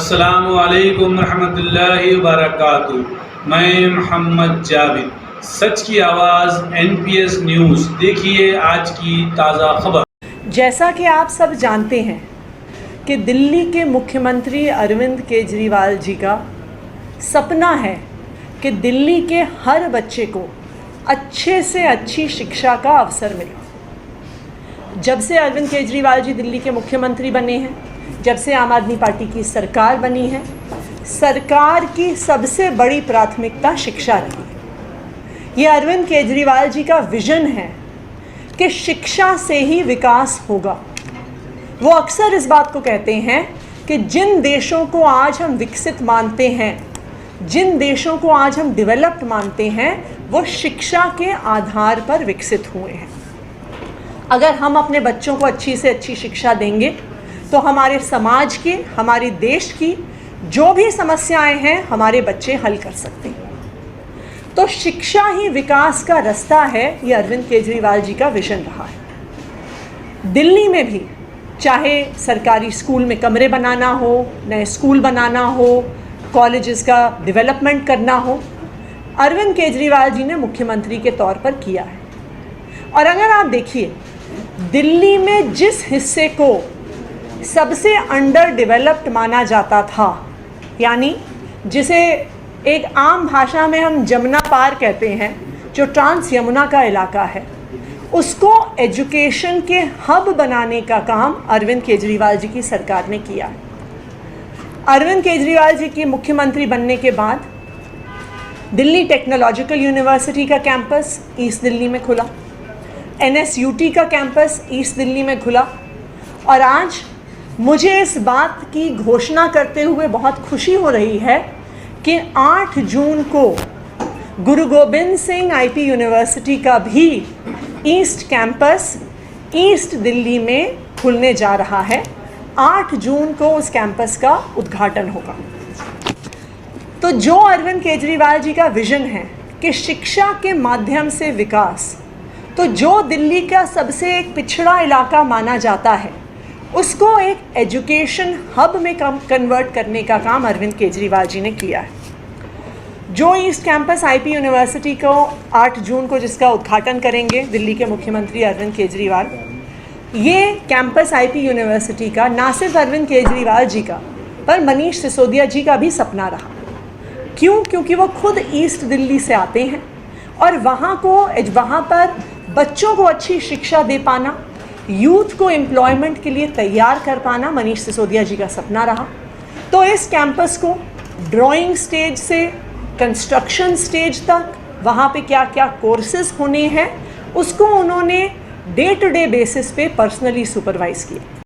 अस्सलामु अलैकुम रहमतुल्लाहि व बरकातुहू। मैं मोहम्मद जावेद, सच की आवाज़ NPS न्यूज़। देखिए आज की ताज़ा खबर। जैसा कि आप सब जानते हैं कि दिल्ली के मुख्यमंत्री अरविंद केजरीवाल जी का सपना है कि दिल्ली के हर बच्चे को अच्छे से अच्छी शिक्षा का अवसर मिले। जब से अरविंद केजरीवाल जी दिल्ली के मुख्यमंत्री बने हैं, जब से आम आदमी पार्टी की सरकार बनी है, सरकार की सबसे बड़ी प्राथमिकता शिक्षा रही है। ये अरविंद केजरीवाल जी का विजन है कि शिक्षा से ही विकास होगा। वो अक्सर इस बात को कहते हैं कि जिन देशों को आज हम विकसित मानते हैं, जिन देशों को आज हम डेवलप्ड मानते हैं, वो शिक्षा के आधार पर विकसित हुए हैं। अगर हम अपने बच्चों को अच्छी से अच्छी शिक्षा देंगे तो हमारे समाज की, हमारे देश की जो भी समस्याएं हैं, हमारे बच्चे हल कर सकते हैं। तो शिक्षा ही विकास का रास्ता है, ये अरविंद केजरीवाल जी का विजन रहा है। दिल्ली में भी चाहे सरकारी स्कूल में कमरे बनाना हो, नए स्कूल बनाना हो, कॉलेजेस का डेवलपमेंट करना हो, अरविंद केजरीवाल जी ने मुख्यमंत्री के तौर पर किया है। और अगर आप देखिए, दिल्ली में जिस हिस्से को सबसे अंडर डेवलप्ड माना जाता था, यानी जिसे एक आम भाषा में हम जमुना पार कहते हैं, जो ट्रांस यमुना का इलाका है, उसको एजुकेशन के हब बनाने का काम अरविंद केजरीवाल जी की सरकार ने किया है। अरविंद केजरीवाल जी के मुख्यमंत्री बनने के बाद दिल्ली टेक्नोलॉजिकल यूनिवर्सिटी का कैंपस ईस्ट दिल्ली में खुला, NSUT का कैंपस ईस्ट दिल्ली में खुला, और आज मुझे इस बात की घोषणा करते हुए बहुत खुशी हो रही है कि 8 जून को गुरु गोबिंद सिंह IP यूनिवर्सिटी का भी ईस्ट कैंपस ईस्ट दिल्ली में खुलने जा रहा है। 8 जून को उस कैंपस का उद्घाटन होगा। तो जो अरविंद केजरीवाल जी का विजन है कि शिक्षा के माध्यम से विकास, तो जो दिल्ली का सबसे एक पिछड़ा इलाका माना जाता है, उसको एक एजुकेशन हब में कन्वर्ट करने का काम अरविंद केजरीवाल जी ने किया है। जो ईस्ट कैंपस IP यूनिवर्सिटी को 8 जून को जिसका उद्घाटन करेंगे दिल्ली के मुख्यमंत्री अरविंद केजरीवाल, ये कैंपस IP यूनिवर्सिटी का ना सिर्फ अरविंद केजरीवाल जी का, पर मनीष सिसोदिया जी का भी सपना रहा। क्यों? क्योंकि वो खुद ईस्ट दिल्ली से आते हैं और वहाँ पर बच्चों को अच्छी शिक्षा दे पाना, यूथ को एम्प्लॉयमेंट के लिए तैयार कर पाना मनीष सिसोदिया जी का सपना रहा। तो इस कैंपस को ड्राइंग स्टेज से कंस्ट्रक्शन स्टेज तक, वहाँ पे क्या क्या कोर्सेज होने हैं, उसको उन्होंने डे टू डे बेसिस पे पर्सनली सुपरवाइज़ किया।